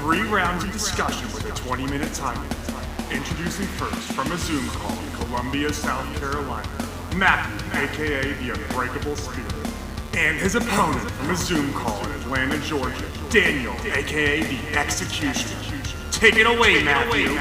3 rounds of discussion with a 20-minute time limit. Introducing first from a Zoom call in Columbia, South Carolina, Matthew, aka the Unbreakable Spirit. And his opponent from a Zoom call in Atlanta, Georgia, Daniel, aka the Executioner. Take it away, Matthew.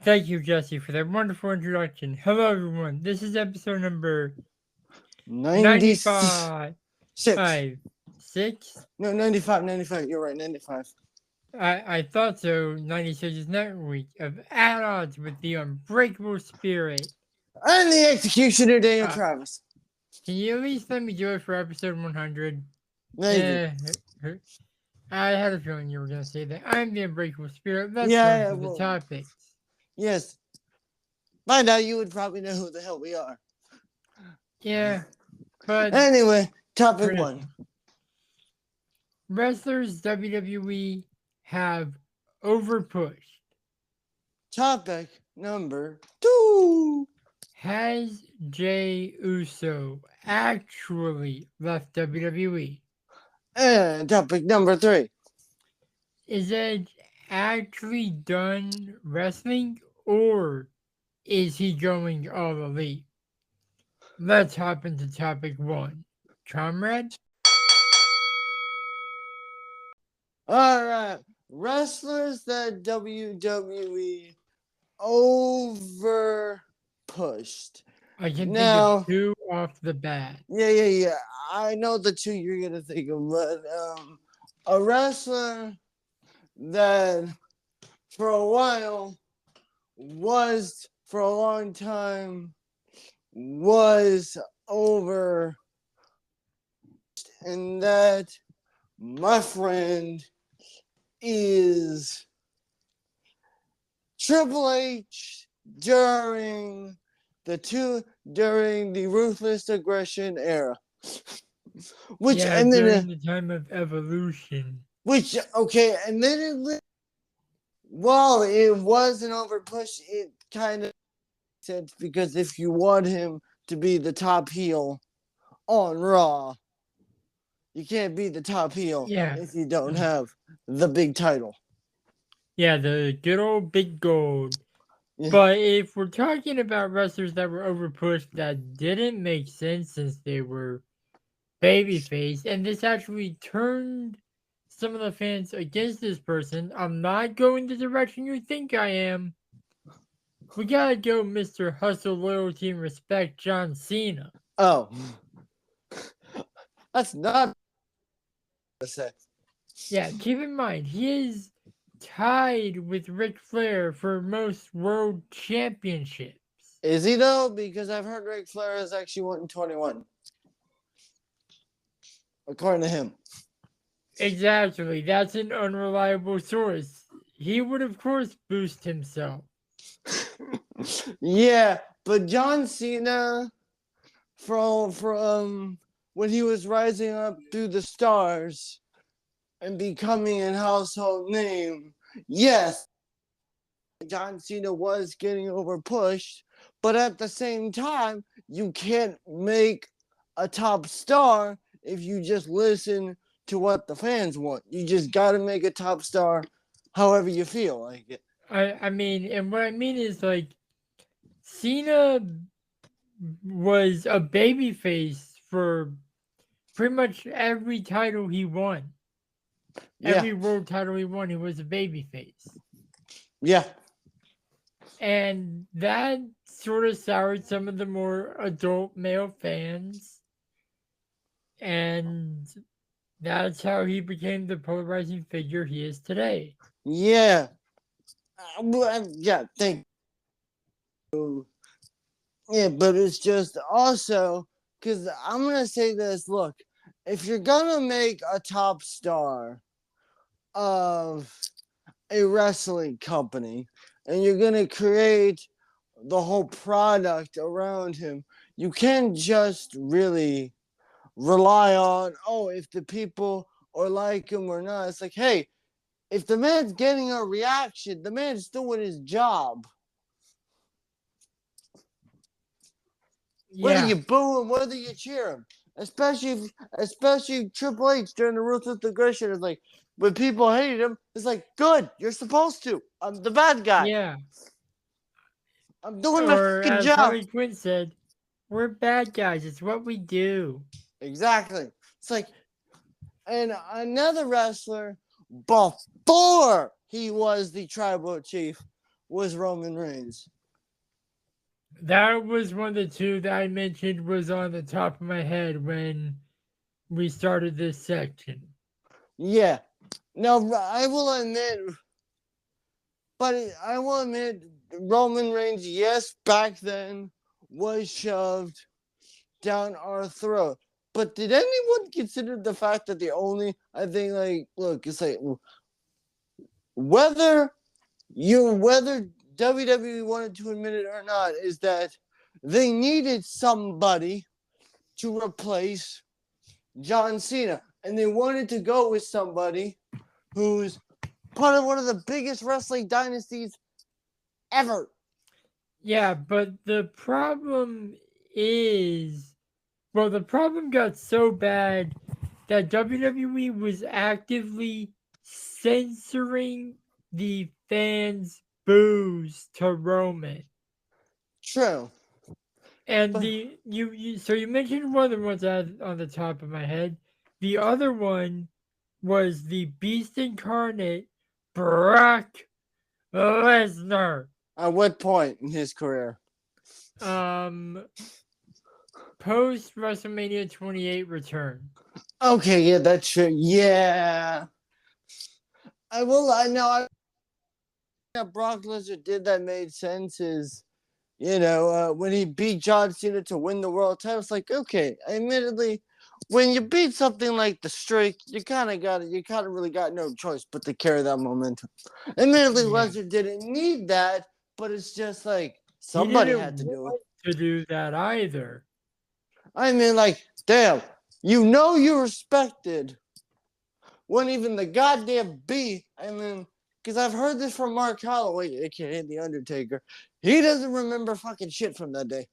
Thank you, Jesse, for that wonderful introduction. Hello, everyone. This is episode number 95. 6? No, 95. You're right, 95. I thought so. 96 is next week of At Odds with the Unbreakable Spirit. And the Executioner, Daniel Travis. Can you at least let me do it for episode 100? Maybe. I had a feeling you were going to say that. I'm the Unbreakable Spirit. Let's Yeah, go to the topics. Yes. By now, you would probably know who the hell we are. Yeah, but... Anyway, topic 1. Wrestlers WWE have overpushed. Topic number 2. Has Jey Uso actually left WWE? And topic number 3. Is Edge actually done wrestling, or is he going all elite? Let's hop into topic 1. Comrade? Alright. Wrestlers that WWE over pushed. I can Now, think of 2 off the bat. Yeah. I know the 2 you're gonna think of, but a wrestler that for a while was for a long time was over, and that, my friend, is Triple H during the Ruthless Aggression era. During the time of Evolution. And then while it was an overpush, it kind of makes sense, because if you want him to be the top heel on Raw, you can't be the top heel if you don't have the big title. Yeah, the good old big gold. Yeah. But if we're talking about wrestlers that were overpushed, that didn't make sense since they were babyface, and this actually turned some of the fans against this person. I'm not going the direction you think I am. We gotta go Mr. Hustle, Loyalty, and Respect, John Cena. Oh. That's not... Yeah, keep in mind, he is tied with Ric Flair for most world championships. Is he though? Because I've heard Ric Flair has actually won 21. According to him. Exactly. That's an unreliable source. He would, of course, boost himself. Yeah, but John Cena, from when he was rising up through the stars and becoming a household name, yes, John Cena was getting overpushed, but at the same time, you can't make a top star if you just listen to what the fans want. You just got to make a top star however you feel like it. I mean, and what I mean is, like, Cena was a babyface for pretty much every title he won. Yeah. Every world title he won, he was a babyface. Yeah. And that sort of soured some of the more adult male fans. And that's how he became the polarizing figure he is today. Yeah. Thank you. Yeah, but it's just also, because I'm going to say this, look, if you're going to make a top star of a wrestling company and you're going to create the whole product around him, you can't just really rely on, if the people are like him or not. It's like, hey, if the man's getting a reaction, the man's doing his job. Whether Yeah. you boo him, whether you cheer him, especially Triple H during the Ruthless Aggression is like when people hated him, it's like good, you're supposed to. I'm the bad guy. Yeah. I'm doing my Or fucking as job. Harley Quinn said, we're bad guys. It's what we do. Exactly. It's like, and another wrestler before he was the tribal chief was Roman Reigns. That was one of the two that I mentioned was on the top of my head when we started this section. Yeah. Now, I will admit, Roman Reigns, yes, back then was shoved down our throat. But did anyone consider the fact that I think, like, look, it's like, whether WWE wanted to admit it or not, is that they needed somebody to replace John Cena. And they wanted to go with somebody who's part of one of the biggest wrestling dynasties ever. Yeah, but the problem is, well, the problem got so bad that WWE was actively censoring the fans' boos to Roman. True. And But- so you mentioned one of the ones on the top of my head. The other one was the Beast Incarnate, Brock Lesnar. At what point in his career? Post WrestleMania 28 return. Okay, yeah, that's true. Yeah. I know that Brock Lesnar did that made sense is, when he beat John Cena to win the world title, it's like, okay, admittedly, when you beat something like the streak, you kind of really got no choice but to carry that momentum. Admittedly, Yeah. Lesnar didn't need that, but it's just like somebody had to do it. To do that either. I mean, like, damn, you're respected when even the goddamn because I've heard this from Mark Holloway, aka The Undertaker. He doesn't remember fucking shit from that day.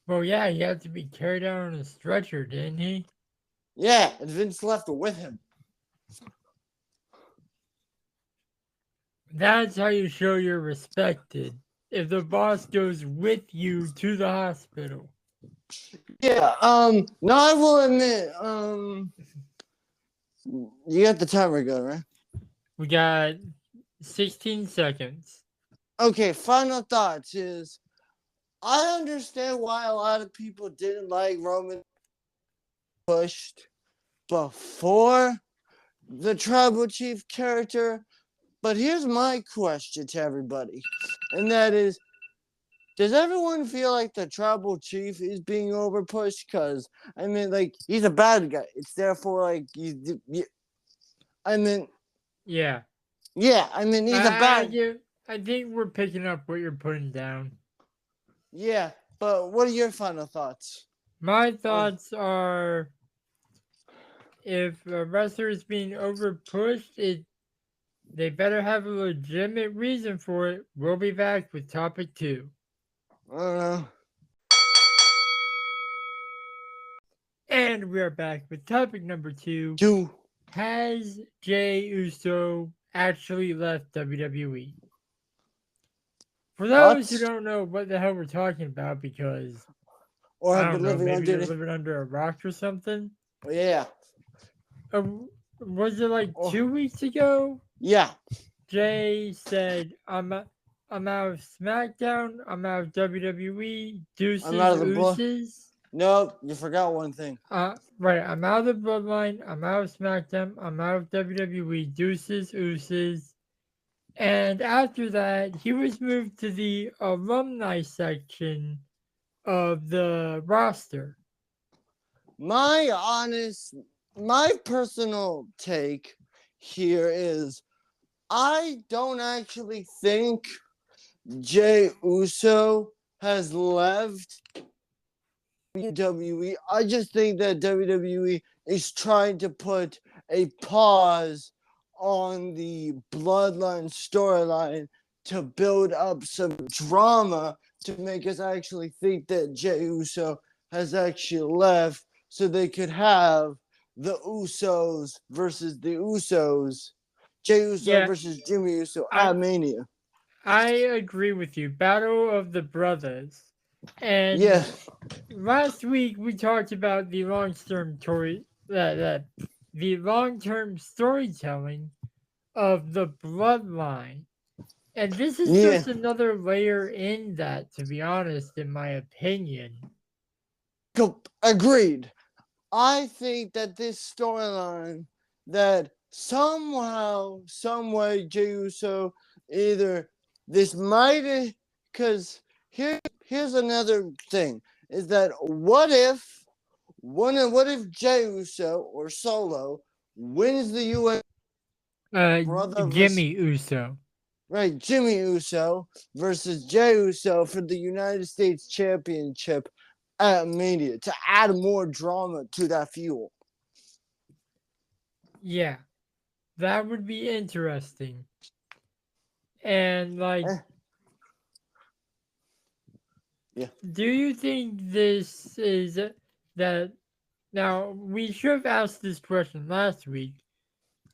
Well, yeah, he had to be carried out on a stretcher, didn't he? Yeah, and Vince left with him. That's how you show you're respected. If the boss goes with you to the hospital. Yeah, no, I will admit, you got the timer going, right? We got 16 seconds. Okay, final thoughts is, I understand why a lot of people didn't like Roman pushed before the tribal chief character, but here's my question to everybody, and that is, does everyone feel like the tribal chief is being overpushed? Because, I mean, like, he's a bad guy. It's therefore, like, yeah, I mean, he's a bad guy. I think we're picking up what you're putting down. Yeah, but what are your final thoughts? My thoughts are, if a wrestler is being overpushed, they better have a legitimate reason for it. We'll be back with topic 2. I don't know. And we are back with topic number 2. Has Jey Uso actually left WWE? For those who don't know what the hell we're talking about, because or I have don't been know, living maybe under you're living under a rock or something. Yeah. Was it like 2 weeks ago? Yeah. Jey said, I'm out of SmackDown, I'm out of WWE, deuces, I'm out of the ooses. Nope, you forgot one thing. Right, I'm out of the Bloodline, I'm out of SmackDown, I'm out of WWE, deuces, ooses. And after that, he was moved to the alumni section of the roster. My personal take here is, I don't actually think Jey Uso has left WWE. I just think that WWE is trying to put a pause on the Bloodline storyline to build up some drama to make us actually think that Jey Uso has actually left so they could have the Usos versus the Usos. Jey Uso Yeah. versus Jimmy Uso I- at Mania. I agree with you. Battle of the Brothers. And Yeah. last week we talked about the long-term the long-term storytelling of the bloodline. And this is Yeah. just another layer in that, to be honest, in my opinion. Agreed. I think that this storyline that somehow, some way, Jey Uso either this might, because here's another thing is that what if Jey Uso or Solo wins the US brother Jimmy Uso. right, Jimmy Uso versus Jey Uso for the United States Championship at Mania to add more drama to that fuel. Yeah, that would be interesting. And like, Yeah. do you think this is that? Now, we should have asked this question last week.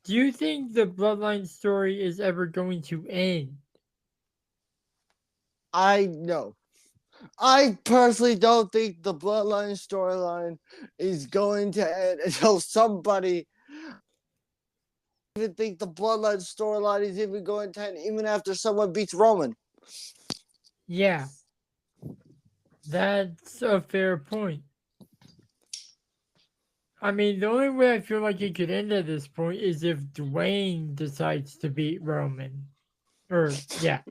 Do you think the Bloodline story is ever going to end? No. I personally don't think the Bloodline storyline is going to end until somebody. I even think the Bloodline storyline is even going to end even after someone beats Roman. Yeah, that's a fair point. I mean, the only way I feel like it could end at this point is if Dwayne decides to beat Roman. Yeah.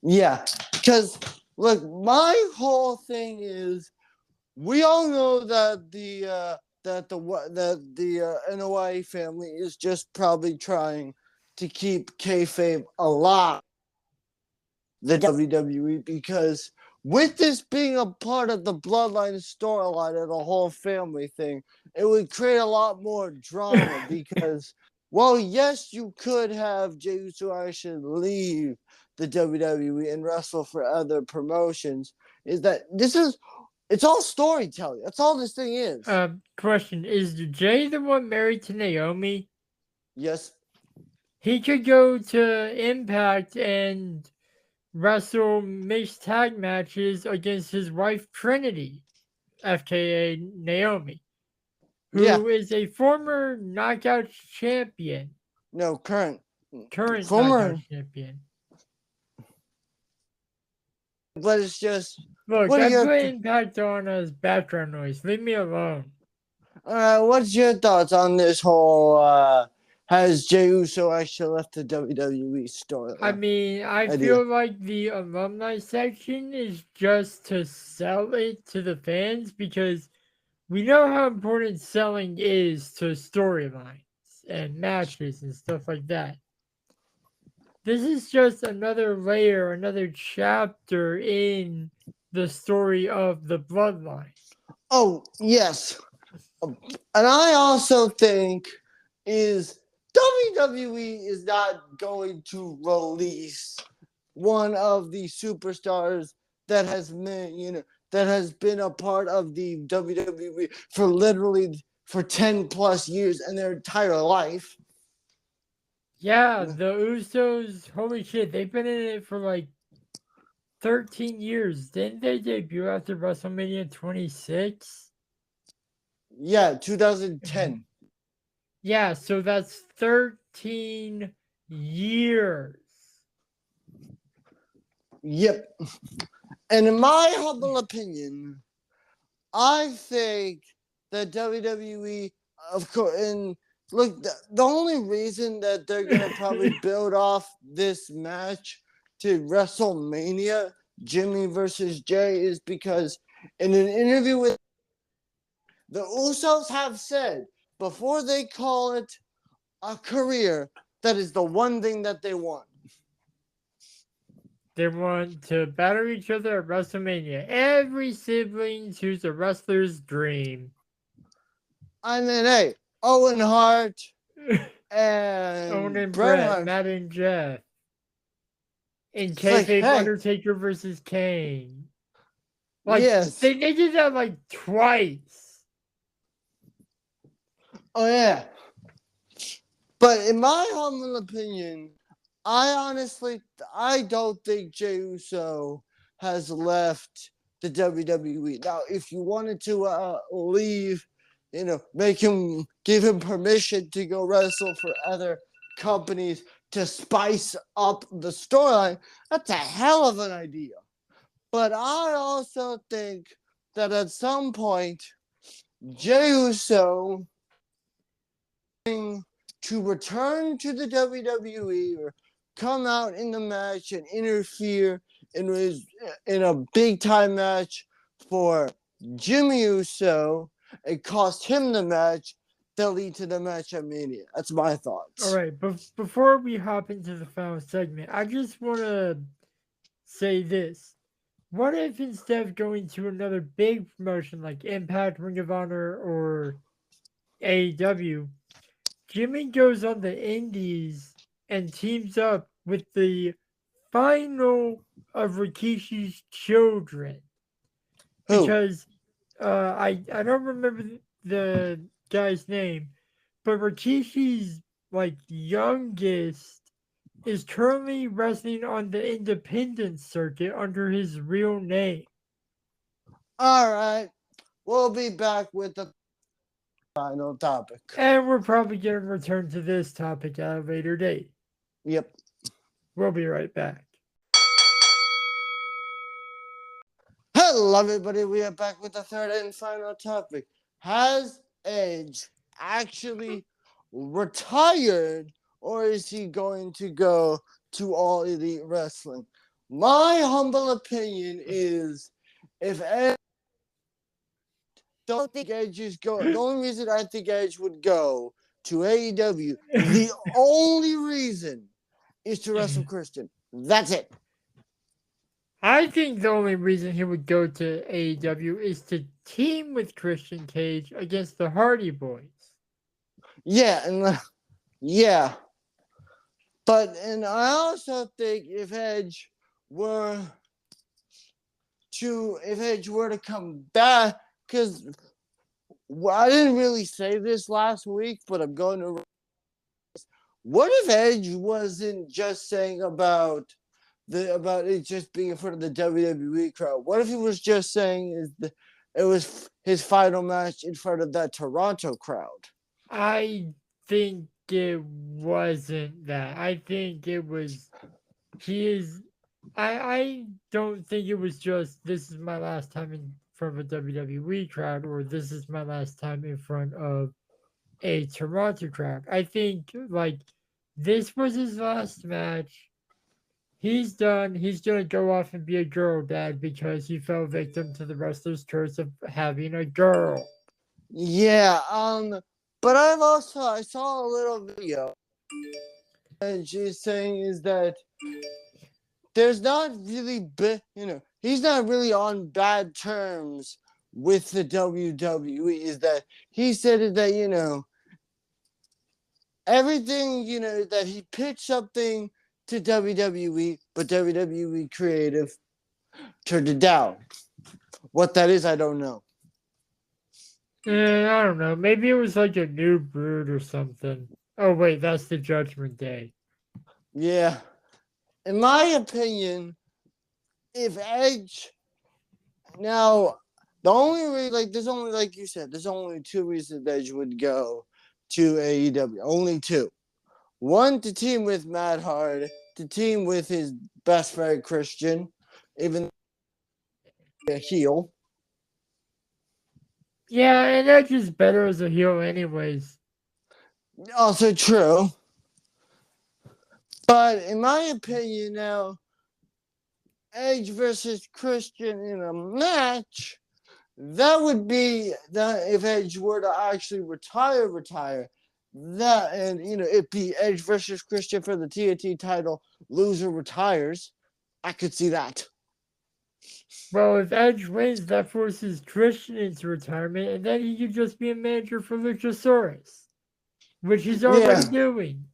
Yeah, because look, my whole thing is, we all know that the NOI family is just probably trying to keep kayfabe alive. The WWE, because with this being a part of the Bloodline storyline and the whole family thing, it would create a lot more drama because, well, yes, you could have Jey Uso actually leave the WWE and wrestle for other promotions. It's all storytelling. That's all this thing is. Question, is Jay the one married to Naomi? Yes. He could go to Impact and wrestle mixed tag matches against his wife Trinity, FKA Naomi, who is a former Knockout champion. No, current Knockout champion. But it's just, look, I put Impact on as background noise. Leave me alone. All right, what's your thoughts on this whole has Jey Uso actually left the WWE story? I mean, I feel like the alumni section is just to sell it to the fans because we know how important selling is to storylines and matches and stuff like that. This is just another layer, another chapter in the story of the Bloodline. Oh, yes. And I also think is WWE is not going to release one of the superstars that has been, that has been a part of the WWE for 10 plus years in their entire life. Yeah, the Usos, holy shit, they've been in it for like 13 years. Didn't they debut after WrestleMania 26? Yeah, 2010. Yeah, so that's 13 years. Yep. And in my humble opinion, I think that WWE, of course, and look, the only reason that they're going to probably build off this match to WrestleMania, Jimmy versus Jey, is because in an interview with the Usos have said before they call it a career, that is the one thing that they want. They want to battle each other at WrestleMania. Every sibling who's a wrestler's dream. I mean, hey, Owen Hart Owen and and Bret Brett, Hart. Matt and Jeff. In It's like, kayfabe, hey, Undertaker versus Kane. Like, yes. they did that like twice. Oh yeah. But in my humble opinion, I don't think Jey Uso has left the WWE. Now, if you wanted to leave, give him permission to go wrestle for other companies to spice up the storyline, that's a hell of an idea. But I also think that at some point, Jey Uso to return to the WWE or come out in the match and interfere in a big time match for Jimmy Uso and cost him the match that lead to the match at Mania. That's my thoughts. All right, but before we hop into the final segment, I just want to say this. What if instead of going to another big promotion like Impact, Ring of Honor, or AEW, Jimmy goes on the Indies and teams up with the final of Rikishi's children? Who? Because I don't remember the guy's name, but Rikishi's like youngest is currently wrestling on the independent circuit under his real name. All right. We'll be back with the final topic. And we're probably going to return to this topic at a later date. Yep. We'll be right back. Hello, everybody. We are back with the third and final topic. Has Edge actually retired, or is he going to go to All Elite Wrestling? My humble opinion is, if Edge, don't think Edge is going. The only reason I think Edge would go to AEW, the only reason, is to wrestle Christian. That's it. I think the only reason he would go to AEW is to team with Christian Cage against the Hardy Boys. Yeah, yeah. And I also think if Edge were to come back, because I didn't really say this last week, but I'm going to. What if Edge wasn't just saying about it just being in front of the WWE crowd? What if he was just saying it was his final match in front of that Toronto crowd? I think it wasn't that. I think it was I don't think it was just this is my last time in front of a WWE crowd or this is my last time in front of a Toronto crowd. I think like this was his last match. He's done. He's gonna go off and be a girl dad because he fell victim to the wrestler's curse of having a girl. Yeah, but I saw a little video, and she's saying is that there's not really he's not really on bad terms with the WWE. Is that he said that everything that he pitched something to WWE, but WWE creative turned it down. What that is, I don't know. I don't know. Maybe it was like a new brood or something. Oh wait, that's the Judgment Day. Yeah. In my opinion, if Edge now the only reason there's only like you said, there's only two reasons Edge would go to AEW. Only two. One, to team with Matt Hardy, to team with his best friend Christian, even a heel. Yeah, and Edge is better as a heel anyways. Also true. But in my opinion now, Edge versus Christian in a match, that would be that if Edge were to actually retire. That and it'd be Edge versus Christian for the TNT title. Loser retires. I could see that. Well, if Edge wins, that forces Christian into retirement, and then he could just be a manager for Luchasaurus. which he's already Yeah. doing.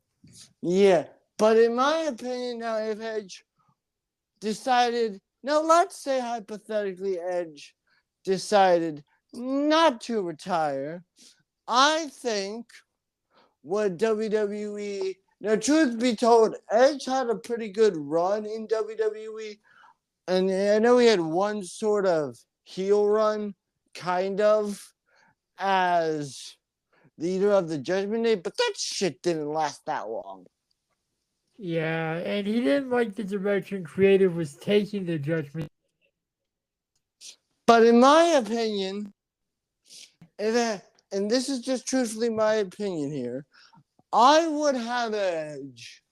Yeah, but in my opinion, now if Edge decided, now let's say hypothetically Edge decided not to retire, I think what WWE, now truth be told, Edge had a pretty good run in WWE, and I know he had one sort of heel run, kind of, as leader of the Judgment Day, but that shit didn't last that long. Yeah, and he didn't like the direction creative was taking the Judgment. But in my opinion, and this is just truthfully my opinion here, I would have Edge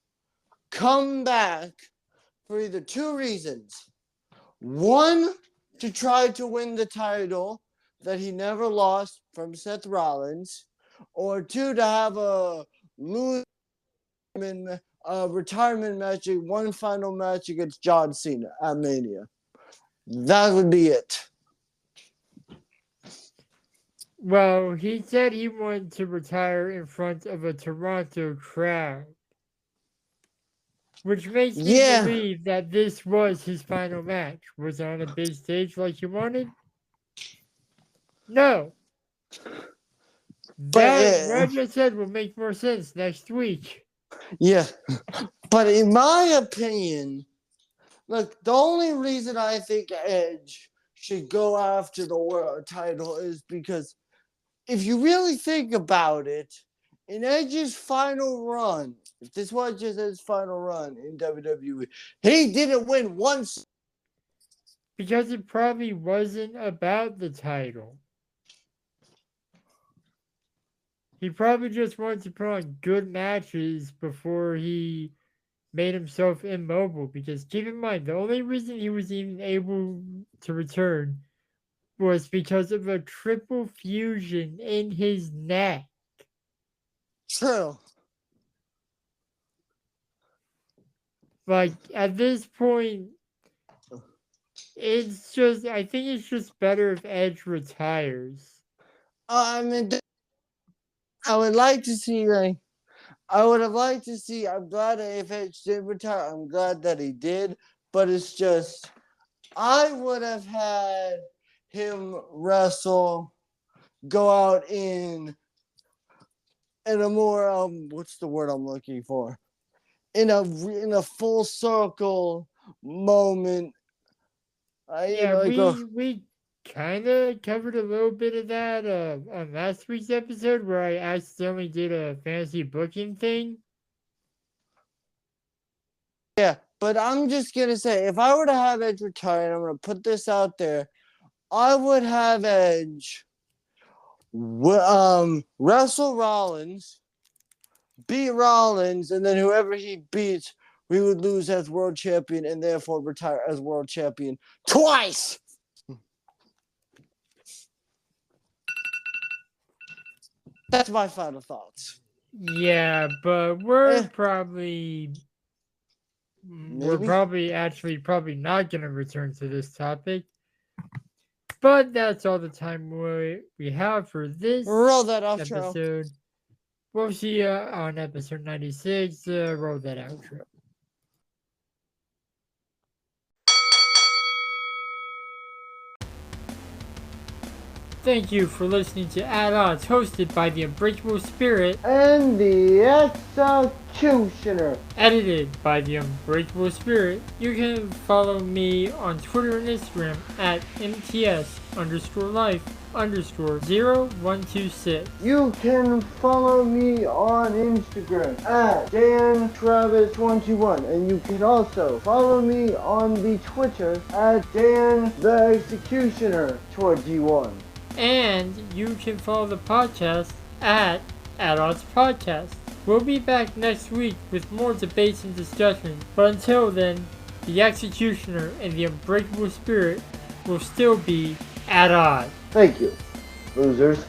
come back for either two reasons. One, to try to win the title that he never lost from Seth Rollins, or two, to have a retirement match, one final match against John Cena at Mania. That would be it. Well, he said he wanted to retire in front of a Toronto crowd, which makes me Yeah. believe that this was his final match. Was it on a big stage like he wanted? No. That, what I just said, will make more sense next week. Yeah, but in my opinion, look, the only reason I think Edge should go after the world title is because if you really think about it, in Edge's final run, if this was just his final run in WWE, he didn't win once. Because it probably wasn't about the title. He probably just wanted to put on good matches before he made himself immobile. Because keep in mind, the only reason he was even able to return was because of a triple fusion in his neck. True. Like, at this point, it's just, I think it's just better if Edge retires. I mean, I would like to see, like, I would have liked to see, I'm glad that if Edge did retire, I'm glad that he did, but it's just, I would have had him wrestle, go out in a more, what's the word I'm looking for? In a full circle moment. Yeah, we kind of covered a little bit of that on last week's episode where I accidentally did a fantasy booking thing. Yeah, but I'm just going to say, if I were to have Edge retire, and I'm going to put this out there, I would have Edge wrestle Rollins, beat Rollins, and then whoever he beats, we would lose as world champion and therefore retire as world champion twice. That's my final thoughts. Yeah, but we're probably probably not going to return to this topic. But that's all the time we have for this Roll that outro. episode. We'll see you on episode 96. Roll that outro. Thank you for listening to At Odds, hosted by the Unbreakable Spirit and the Executioner, edited by the Unbreakable Spirit. You can follow me on Twitter and Instagram at MTS_life_0126. You can follow me on Instagram at DanTravis21, and you can also follow me on the Twitter at DanTheExecutioner21. And you can follow the podcast at Odds Podcast. We'll be back next week with more debates and discussions. But until then, the Executioner and the Unbreakable Spirit will still be at odds. Thank you, losers.